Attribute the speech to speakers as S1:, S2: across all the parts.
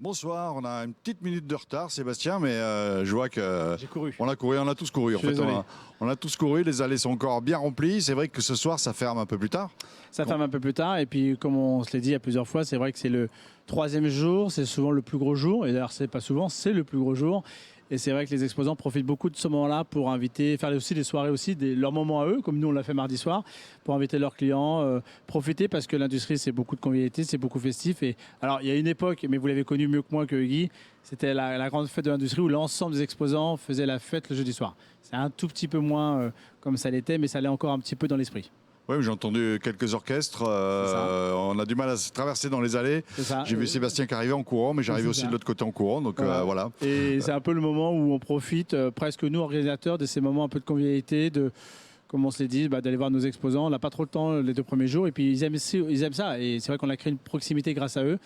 S1: Bonsoir, on a une petite minute de retard, Sébastien, mais je vois que
S2: J'ai couru.
S1: on a tous couru. En fait, on a tous couru. Les allées sont encore bien remplies. C'est vrai que ce soir, ça ferme un peu plus tard.
S2: Ça ferme un peu plus tard. Et puis, comme on se l'est dit à plusieurs fois, c'est vrai que c'est le troisième jour. C'est souvent le plus gros jour. Et d'ailleurs, c'est pas souvent, c'est le plus gros jour. Et c'est vrai que les exposants profitent beaucoup de ce moment-là pour inviter, faire aussi des soirées aussi, leur moment à eux, comme nous on l'a fait mardi soir, pour inviter leurs clients, profiter parce que l'industrie c'est beaucoup de convivialité, c'est beaucoup festif. Et alors il y a une époque, mais vous l'avez connu mieux que moi que Guy, c'était la grande fête de l'industrie où l'ensemble des exposants faisaient la fête le jeudi soir. C'est un tout petit peu moins comme ça l'était, mais ça l'est encore un petit peu dans l'esprit.
S1: Oui, j'ai entendu quelques orchestres. On a du mal à se traverser dans les allées. J'ai vu Sébastien qui arrivait en courant, mais j'arrivais aussi de l'autre côté en courant. Donc voilà.
S2: Et c'est un peu le moment où on profite, presque nous organisateurs, de ces moments un peu de convivialité, comme on se l'est dit, d'aller voir nos exposants. On n'a pas trop le temps les 2 premiers jours. Et puis ils aiment ça. Et c'est vrai qu'on a créé une proximité grâce à eux.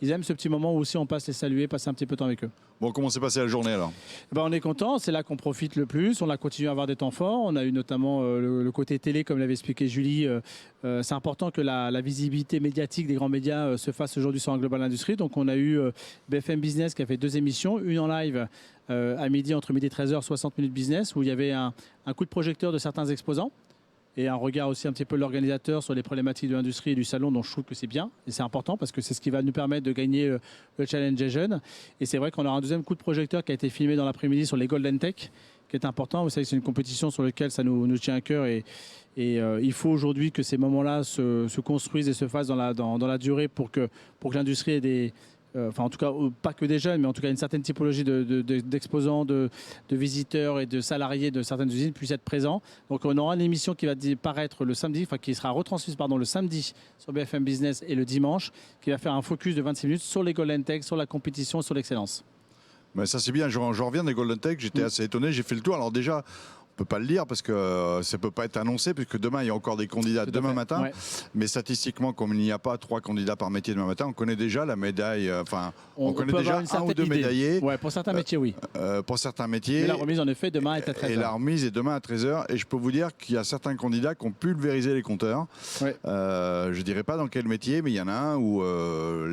S2: Ils aiment ce petit moment où aussi on passe les saluer, passer un petit peu de temps avec eux.
S1: Bon, comment s'est passée la journée alors?
S2: On est content, c'est là qu'on profite le plus. On a continué à avoir des temps forts. On a eu notamment le côté télé, comme l'avait expliqué Julie. C'est important que la visibilité médiatique des grands médias se fasse aujourd'hui sur un Global Industrie. Donc on a eu BFM Business qui a fait 2 émissions, une en live à midi, entre midi et 13h, 60 minutes business, où il y avait un coup de projecteur de certains exposants et un regard aussi un petit peu de l'organisateur sur les problématiques de l'industrie et du salon, dont je trouve que c'est bien. Et c'est important parce que c'est ce qui va nous permettre de gagner le Challenge des jeunes. Et c'est vrai qu'on aura un deuxième coup de projecteur qui a été filmé dans l'après-midi sur les Golden Tech, qui est important. Vous savez que c'est une compétition sur laquelle ça nous tient à cœur. Et il faut aujourd'hui que ces moments-là se construisent et se fassent dans la durée pour que l'industrie ait des... Enfin, en tout cas, pas que des jeunes, mais en tout cas une certaine typologie d'exposants, de visiteurs et de salariés de certaines usines puissent être présents. Donc, on aura une émission qui va paraître le samedi, enfin qui sera retransmise le samedi sur BFM Business et le dimanche, qui va faire un focus de 26 minutes sur les Golden Tech, sur la compétition, sur l'excellence.
S1: Mais ça c'est bien, je reviens des Golden Tech, j'étais assez étonné, j'ai fait le tour. Alors déjà, on ne peut pas le dire parce que ça ne peut pas être annoncé, puisque demain il y a encore des candidats demain matin. Ouais. Mais statistiquement, comme il n'y a pas 3 candidats par métier demain matin, on connaît déjà la médaille, on connaît déjà 1 ou 2 médaillés.
S2: Ouais, pour certains métiers, oui.
S1: Pour certains métiers.
S2: Mais la remise, en effet, demain est à 13h.
S1: Et la remise est demain à 13h. Et je peux vous dire qu'il y a certains candidats qui ont pulvérisé les compteurs. Ouais. Je ne dirais pas dans quel métier, mais il y en a un où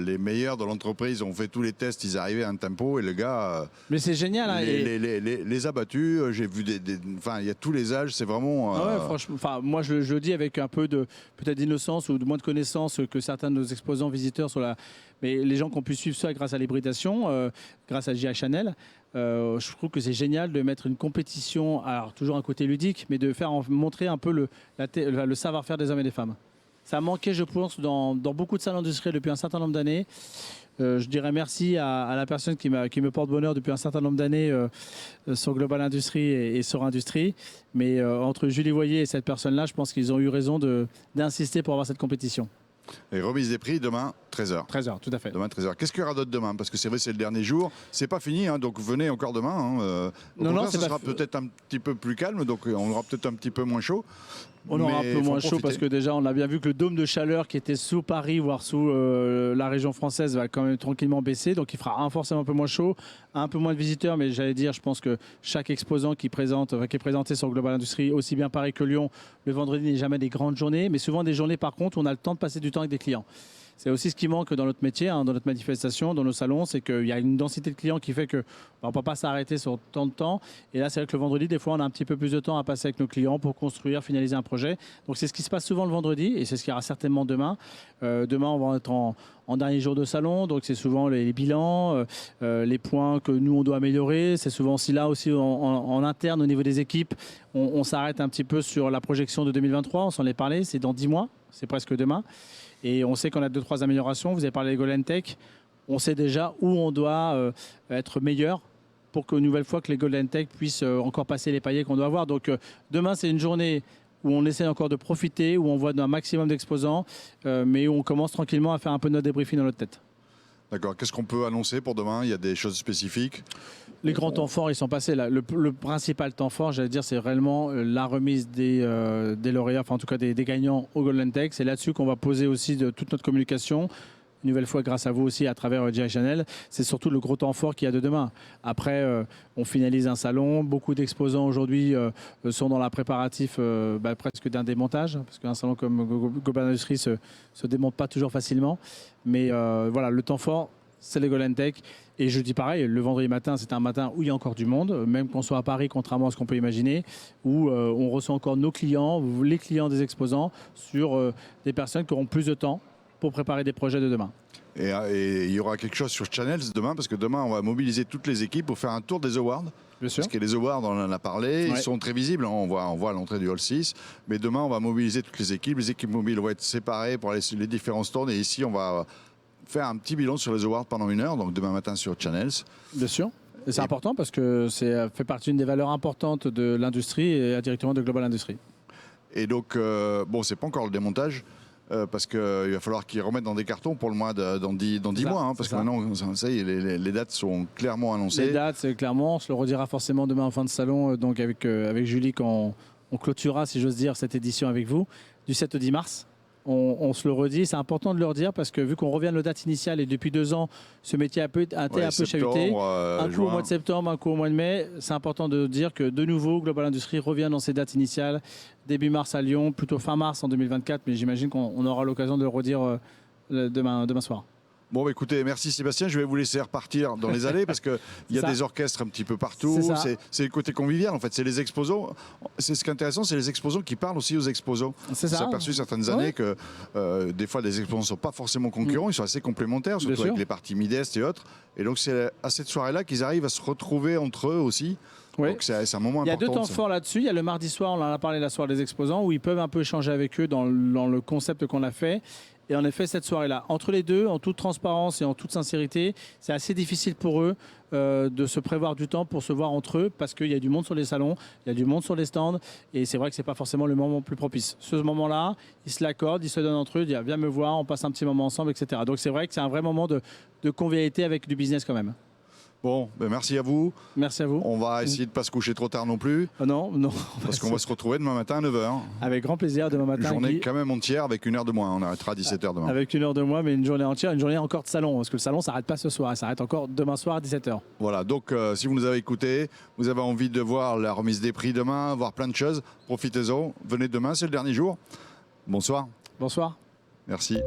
S1: les meilleurs de l'entreprise ont fait tous les tests, ils arrivaient à un tempo, et le gars...
S2: mais c'est génial. Hein,
S1: les a battus, j'ai vu il y a tous les âges, c'est vraiment...
S2: ouais, franchement, moi je le dis avec un peu de peut-être d'innocence ou de moins de connaissances que certains de nos exposants visiteurs sur mais les gens qui ont pu suivre ça grâce à l'hybridation, grâce à J.A. Chanel, je trouve que c'est génial de mettre une compétition, alors toujours un côté ludique, mais de faire montrer un peu le savoir-faire des hommes et des femmes. Ça a manqué, je pense, dans beaucoup de salles industrielles depuis un certain nombre d'années. Je dirais merci à la personne qui me porte bonheur depuis un certain nombre d'années sur Global Industrie et sur Industrie. Mais entre Julie Voyer et cette personne-là, je pense qu'ils ont eu raison d'insister pour avoir cette compétition.
S1: Et remise des prix demain, 13h.
S2: 13h, tout à fait.
S1: Demain, 13h. Qu'est-ce qu'il y aura d'autre demain? Parce que c'est vrai, c'est le dernier jour. C'est pas fini, hein, donc venez encore demain. Hein. Non, ça sera peut-être un petit peu plus calme, donc on aura peut-être un petit peu moins chaud.
S2: On aura un peu moins chaud parce que déjà, on a bien vu que le dôme de chaleur qui était sous Paris, voire sous la région française, va quand même tranquillement baisser. Donc, il fera forcément un peu moins chaud, un peu moins de visiteurs. Mais j'allais dire, je pense que chaque exposant qui est présenté sur Global Industrie, aussi bien Paris que Lyon, le vendredi n'est jamais des grandes journées. Mais souvent des journées, par contre, où on a le temps de passer du temps avec des clients. C'est aussi ce qui manque dans notre métier, dans notre manifestation, dans nos salons, c'est qu'il y a une densité de clients qui fait qu'on ne peut pas s'arrêter sur tant de temps. Et là, c'est vrai que le vendredi, des fois, on a un petit peu plus de temps à passer avec nos clients pour construire, finaliser un projet. Donc, c'est ce qui se passe souvent le vendredi et c'est ce qu'il y aura certainement demain. Demain, on va être en dernier jour de salon, donc c'est souvent les bilans, les points que nous, on doit améliorer. C'est souvent aussi là, aussi en interne, au niveau des équipes, on s'arrête un petit peu sur la projection de 2023. On s'en est parlé, c'est dans 10 mois, c'est presque demain. Et on sait qu'on a 2-3 améliorations. Vous avez parlé des Golden Tech. On sait déjà où on doit être meilleur pour qu'une nouvelle fois que les Golden Tech puissent encore passer les paliers qu'on doit avoir. Donc demain, c'est une journée où on essaie encore de profiter, où on voit un maximum d'exposants, mais où on commence tranquillement à faire un peu notre débriefing dans notre tête.
S1: D'accord. Qu'est-ce qu'on peut annoncer pour demain? Il y a des choses spécifiques?
S2: Les grands temps forts, ils sont passés. Là. Le principal temps fort, j'allais dire, c'est réellement la remise des lauréats, enfin en tout cas des gagnants au Golden Tech. C'est là-dessus qu'on va poser aussi toute notre communication. Une nouvelle fois, grâce à vous aussi, à travers J.A. Chanel. C'est surtout le gros temps fort qu'il y a de demain. Après, on finalise un salon. Beaucoup d'exposants aujourd'hui sont dans la préparatif presque d'un démontage. Parce qu'un salon comme Global Industrie se démonte pas toujours facilement. Mais voilà, le temps fort, c'est les Golden Tech. Et je dis pareil, le vendredi matin, c'est un matin où il y a encore du monde, même qu'on soit à Paris, contrairement à ce qu'on peut imaginer, où on reçoit encore nos clients, les clients des exposants, sur des personnes qui auront plus de temps pour préparer des projets de demain.
S1: Et il y aura quelque chose sur Channels demain, parce que demain, on va mobiliser toutes les équipes pour faire un tour des awards.
S2: Bien sûr.
S1: Parce que les awards, on en a parlé, ils sont très visibles, on voit l'entrée du Hall 6. Mais demain, on va mobiliser toutes les équipes. Les équipes mobiles vont être séparées pour aller sur les différents stands. Et ici, on va faire un petit bilan sur les awards pendant 1 heure, donc demain matin sur Channels.
S2: Bien sûr. Et c'est important parce que ça fait partie d'une des valeurs importantes de l'industrie et directement de Global Industries.
S1: Et donc, bon, c'est pas encore le démontage. Parce qu'il va falloir qu'ils remettent dans des cartons pour le mois dans 10 mois. Hein, parce que maintenant, ça y est, les dates sont clairement annoncées.
S2: Les dates, c'est clairement. On se le redira forcément demain en fin de salon. Donc avec Julie, quand on clôturera, si j'ose dire, cette édition avec vous, du 7 au 10 mars. On se le redit, c'est important de le redire parce que vu qu'on revient de la date initiale et depuis 2 ans, ce métier a été un peu chahuté. Un coup au mois de septembre, un coup au mois de mai. C'est important de dire que de nouveau, Global Industries revient dans ses dates initiales. Début mars à Lyon, plutôt fin mars en 2024, mais j'imagine qu'on aura l'occasion de le redire demain soir.
S1: Bon, bah, écoutez, merci Sébastien. Je vais vous laisser repartir dans les allées parce qu'il y a des orchestres un petit peu partout. C'est le côté convivial, en fait. C'est les exposants. C'est ce qui est intéressant, c'est les exposants qui parlent aussi aux exposants. On s'est aperçu certaines années que des fois, les exposants ne sont pas forcément concurrents, ils sont assez complémentaires, surtout avec les parties midest et autres. Et donc, c'est à cette soirée-là qu'ils arrivent à se retrouver entre eux aussi.
S2: Oui.
S1: Donc c'est un moment important.
S2: Il y a 2 temps forts là-dessus. Il y a le mardi soir, on en a parlé la soirée des exposants, où ils peuvent un peu échanger avec eux dans le concept qu'on a fait. Et en effet, cette soirée-là, entre les deux, en toute transparence et en toute sincérité, c'est assez difficile pour eux de se prévoir du temps pour se voir entre eux parce qu'il y a du monde sur les salons, il y a du monde sur les stands et c'est vrai que c'est pas forcément le moment le plus propice. Ce moment-là, ils se l'accordent, ils se donnent entre eux, ils disent viens me voir, on passe un petit moment ensemble, etc. Donc c'est vrai que c'est un vrai moment de convivialité avec du business quand même.
S1: Bon, ben merci à vous.
S2: Merci à vous.
S1: On va essayer de ne pas se coucher trop tard non plus.
S2: Non.
S1: Parce qu'on va se retrouver demain matin à 9h.
S2: Avec grand plaisir, demain matin.
S1: Journée quand même entière avec 1 heure de moins. On arrêtera à 17h demain.
S2: Avec 1 heure de moins, mais une journée entière, une journée encore de salon. Parce que le salon ne s'arrête pas ce soir, il s'arrête encore demain soir à 17h.
S1: Voilà, donc si vous nous avez écoutés, vous avez envie de voir la remise des prix demain, voir plein de choses, profitez-en. Venez demain, c'est le dernier jour. Bonsoir.
S2: Bonsoir.
S1: Merci.